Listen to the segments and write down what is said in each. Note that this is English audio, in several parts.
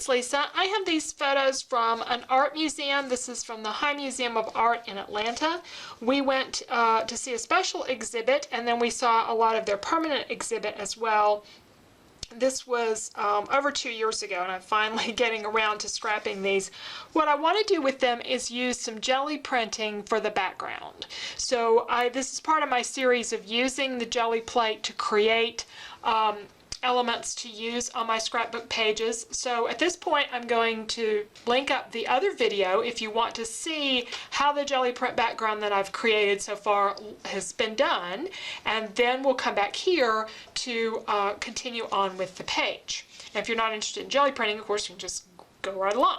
name's Lisa. I have these photos from an art museum. This is from the High Museum of Art in Atlanta. We went to see a special exhibit, and then we saw a lot of their permanent exhibit as well. This was over 2 years ago, and I'm finally getting around to scrapping these. What I want to do with them is use some jelly printing for the background. So this is part of my series of using the jelly plate to create elements to use on my scrapbook pages. So at this point I'm going to link up the other video if you want to see how the jelly print background that I've created so far has been done, and then we'll come back here to continue on with the page. And if you're not interested in jelly printing, of course you can just go right along.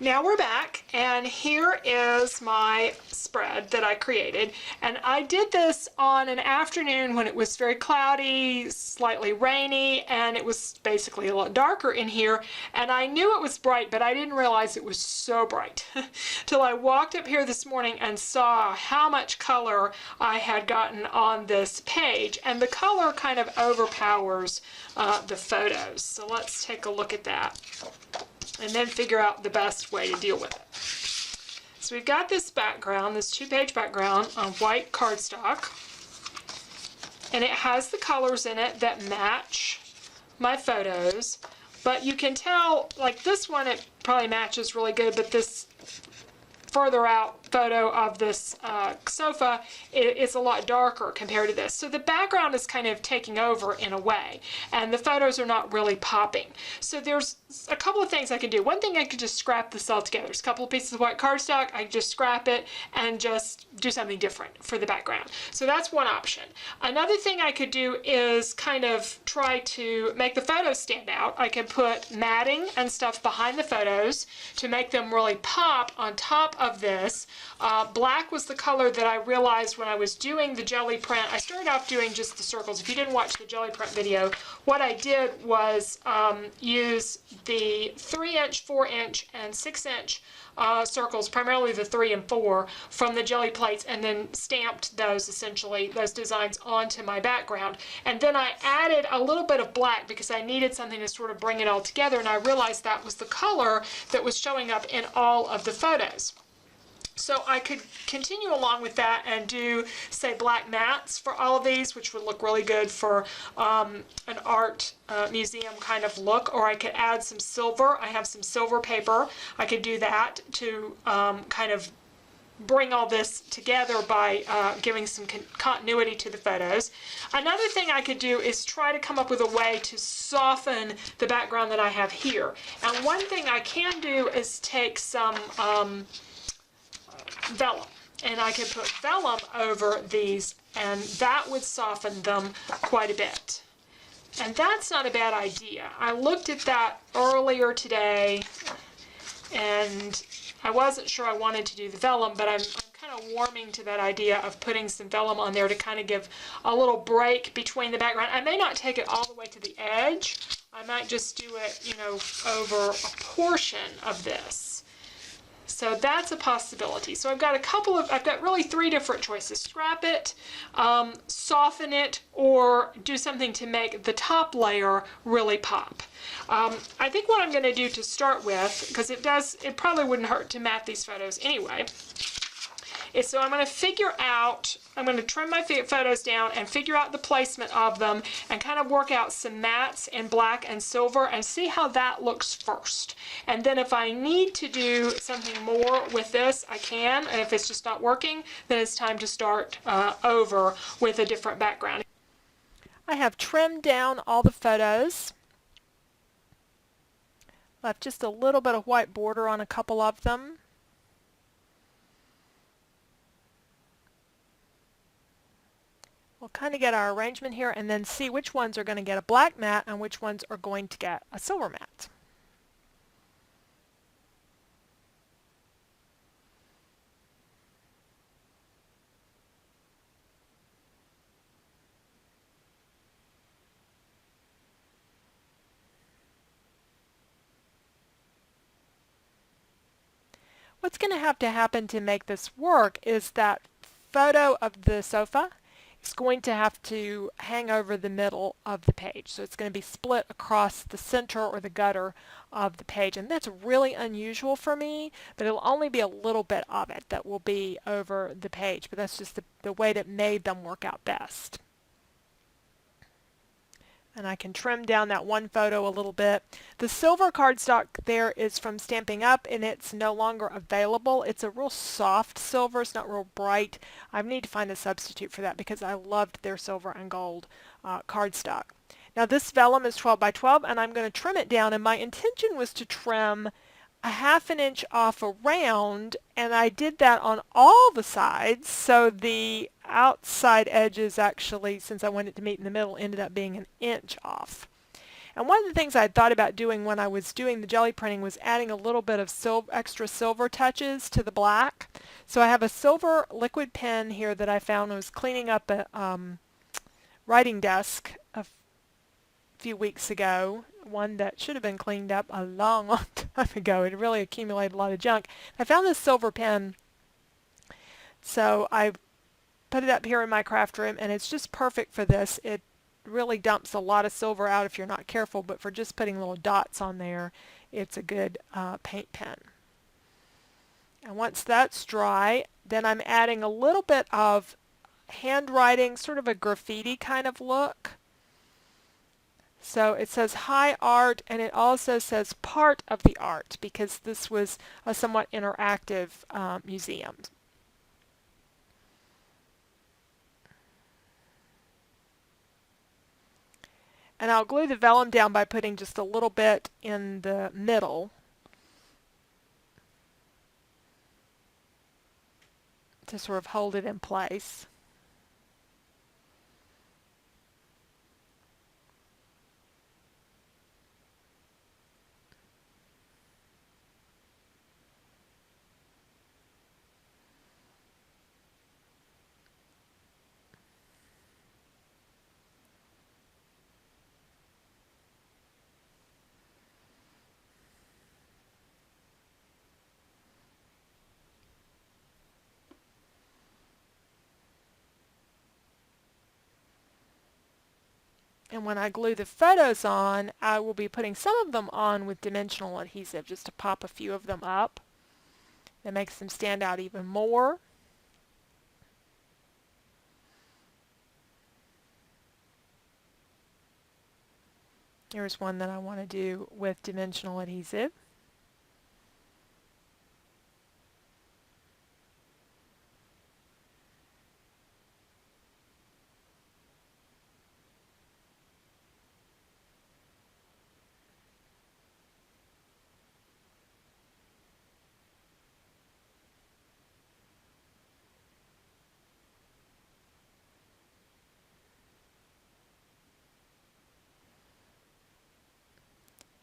Now we're back, and here is my spread that I created, and I did this on an afternoon when it was very cloudy, slightly rainy, and it was basically a lot darker in here, and I knew it was bright, but I didn't realize it was so bright till I walked up here this morning and saw how much color I had gotten on this page, and the color kind of overpowers the photos. So let's take a look at that and then figure out the best way to deal with it. So we've got this background, this 2-page background on white cardstock, and it has the colors in it that match my photos, but you can tell, like this one, it probably matches really good, but this further out photo of this sofa is a lot darker compared to this. So the background is kind of taking over in a way, and the photos are not really popping. So there's a couple of things I can do. One thing, I could just scrap this all together. There's a couple of pieces of white cardstock. I can just scrap it and just do something different for the background. So that's one option. Another thing I could do is kind of try to make the photos stand out. I can put matting and stuff behind the photos to make them really pop on top of this. Black was the color that I realized when I was doing the jelly print. I started off doing just the circles. If you didn't watch the jelly print video, what I did was use the 3-inch, 4-inch, and 6-inch circles, primarily the 3 and 4, from the jelly plates, and then stamped those, essentially, those designs onto my background. And then I added a little bit of black because I needed something to sort of bring it all together, and I realized that was the color that was showing up in all of the photos. So I could continue along with that and do, say, black mats for all of these, which would look really good for an art museum kind of look, or I could add some silver. I have some silver paper. I could do that to kind of bring all this together by giving some continuity to the photos. Another thing I could do is try to come up with a way to soften the background that I have here. And one thing I can do is take some vellum, and I could put vellum over these, and that would soften them quite a bit. And that's not a bad idea. I looked at that earlier today, and I wasn't sure I wanted to do the vellum, but I'm kind of warming to that idea of putting some vellum on there to kind of give a little break between the background. I may not take it all the way to the edge. I might just do it, you know, over a portion of this. So that's a possibility. So I've got really 3 different choices. Scrap it, soften it, or do something to make the top layer really pop. I think what I'm going to do to start with, because it probably wouldn't hurt to mat these photos anyway, is so I'm going to trim my photos down and figure out the placement of them and kind of work out some mats in black and silver and see how that looks first. And then if I need to do something more with this, I can, and if it's just not working, then it's time to start over with a different background. I have trimmed down all the photos. Left just a little bit of white border on a couple of them. We'll kind of get our arrangement here and then see which ones are going to get a black mat and which ones are going to get a silver mat. What's going to happen to make this work is that photo of the sofa it's going to have to hang over the middle of the page. So it's going to be split across the center or the gutter of the page. And that's really unusual for me, but it'll only be a little bit of it that will be over the page. But that's just the way that made them work out best. And I can trim down that one photo a little bit. The silver cardstock there is from Stamping Up, and it's no longer available. It's a real soft silver. It's not real bright. I need to find a substitute for that because I loved their silver and gold cardstock. Now this vellum is 12 by 12, and I'm going to trim it down, and my intention was to trim a 1/2 inch off around, and I did that on all the sides, so the outside edges actually, since I wanted it to meet in the middle, ended up being 1 inch off. And one of the things I thought about doing when I was doing the jelly printing was adding a little bit of extra silver touches to the black. So I have a silver liquid pen here that I found when I was cleaning up a writing desk a few weeks ago, one that should have been cleaned up a long, long time ago. It really accumulated a lot of junk. I found this silver pen, so I put it up here in my craft room, and it's just perfect for this. It really dumps a lot of silver out if you're not careful, but for just putting little dots on there, it's a good paint pen. And once that's dry, then I'm adding a little bit of handwriting, sort of a graffiti kind of look. So it says High Art, and it also says Part of the Art, because this was a somewhat interactive museum. And I'll glue the vellum down by putting just a little bit in the middle to sort of hold it in place. And when I glue the photos on, I will be putting some of them on with dimensional adhesive just to pop a few of them up. That makes them stand out even more. Here's one that I want to do with dimensional adhesive.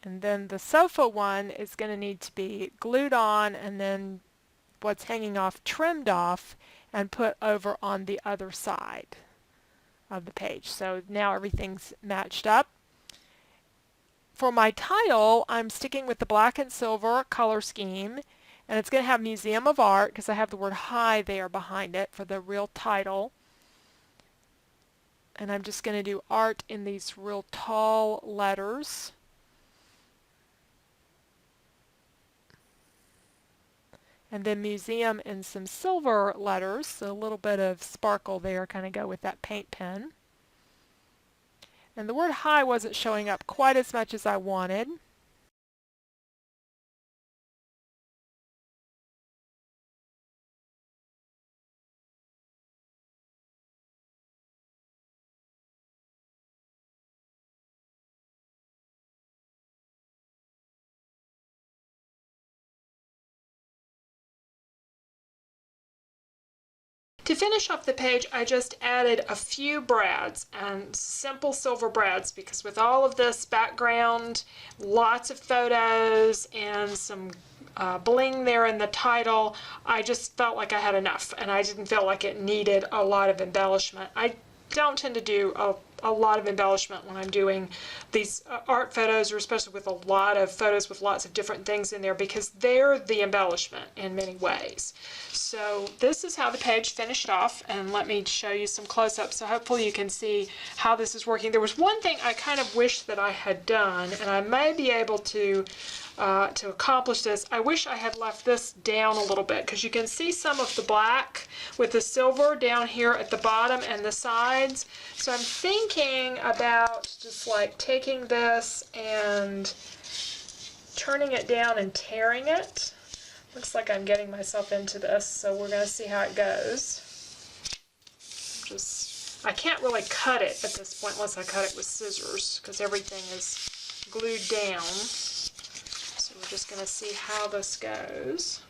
And then the sofa one is going to need to be glued on, and then what's hanging off trimmed off and put over on the other side of the page. So now everything's matched up. For my title, I'm sticking with the black and silver color scheme, and it's going to have Museum of Art because I have the word High there behind it for the real title. And I'm just going to do art in these real tall letters. And then museum in some silver letters, so a little bit of sparkle there, kind of go with that paint pen. And the word High wasn't showing up quite as much as I wanted. To finish off the page, I just added a few brads, and simple silver brads, because with all of this background, lots of photos, and some bling there in the title, I just felt like I had enough, and I didn't feel like it needed a lot of embellishment. I don't tend to do a lot of embellishment when I'm doing these art photos, or especially with a lot of photos with lots of different things in there, because they're the embellishment in many ways. So this is how the page finished off, and let me show you some close-ups so hopefully you can see how this is working. There was one thing I kind of wish that I had done, and I may be able to accomplish this. I wish I had left this down a little bit, because you can see some of the black with the silver down here at the bottom and the sides. So I'm thinking about just like taking this and turning it down and tearing it. Looks like I'm getting myself into this, so we're going to see how it goes. I can't really cut it at this point unless I cut it with scissors, because everything is glued down. So we're just going to see how this goes.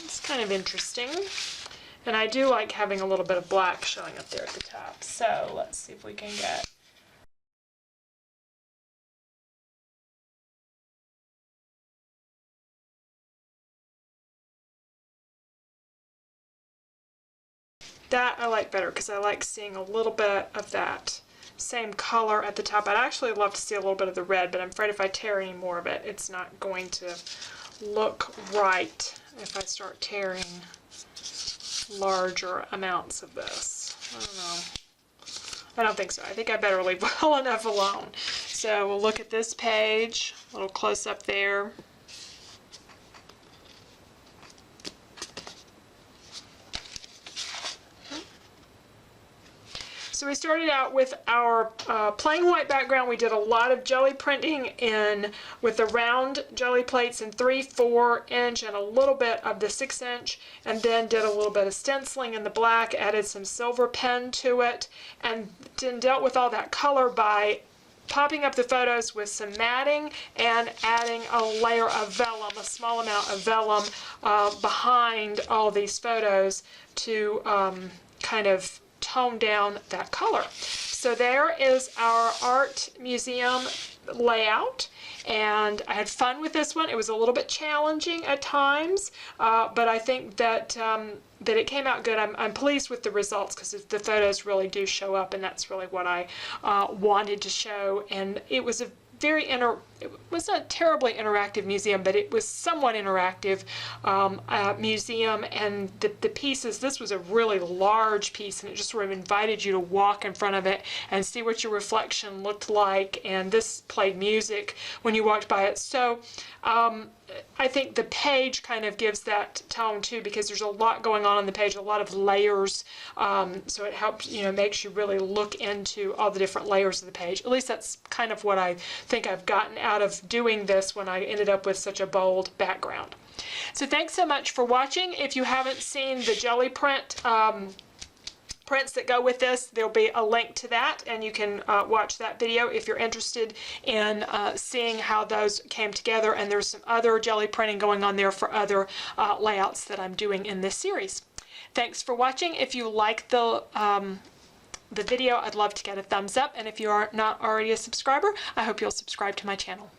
It's kind of interesting. And I do like having a little bit of black showing up there at the top. So let's see if we can get... That I like better, because I like seeing a little bit of that same color at the top. I'd actually love to see a little bit of the red, but I'm afraid if I tear any more of it, it's not going to look right if I start tearing larger amounts of this. I don't know. I don't think so. I think I better leave well enough alone. So we'll look at this page, a little close up there. So we started out with our plain white background. We did a lot of jelly printing in with the round jelly plates in 3, 4 inch and a little bit of the 6 inch, and then did a little bit of stenciling in the black, added some silver pen to it, and then dealt with all that color by popping up the photos with some matting and adding a layer of vellum, a small amount of vellum behind all these photos to kind of tone down that color. So there is our art museum layout, and I had fun with this one. It was a little bit challenging at times, but I think that that it came out good. I'm pleased with the results, because the photos really do show up, and that's really what I wanted to show. And it was a very it was a terribly interactive museum, but it was somewhat interactive museum, and the pieces, this was a really large piece, and it just sort of invited you to walk in front of it and see what your reflection looked like, and this played music when you walked by it. So I think the page kind of gives that tone too, because there's a lot going on the page, a lot of layers, so it helps, makes you really look into all the different layers of the page. At least that's kind of what I think I've gotten out of doing this when I ended up with such a bold background. So thanks so much for watching. If you haven't seen the jelly prints that go with this, there'll be a link to that, and you can watch that video if you're interested in seeing how those came together. And there's some other jelly printing going on there for other layouts that I'm doing in this series. Thanks for watching. If you like the video, I'd love to get a thumbs up, and if you are not already a subscriber, I hope you'll subscribe to my channel.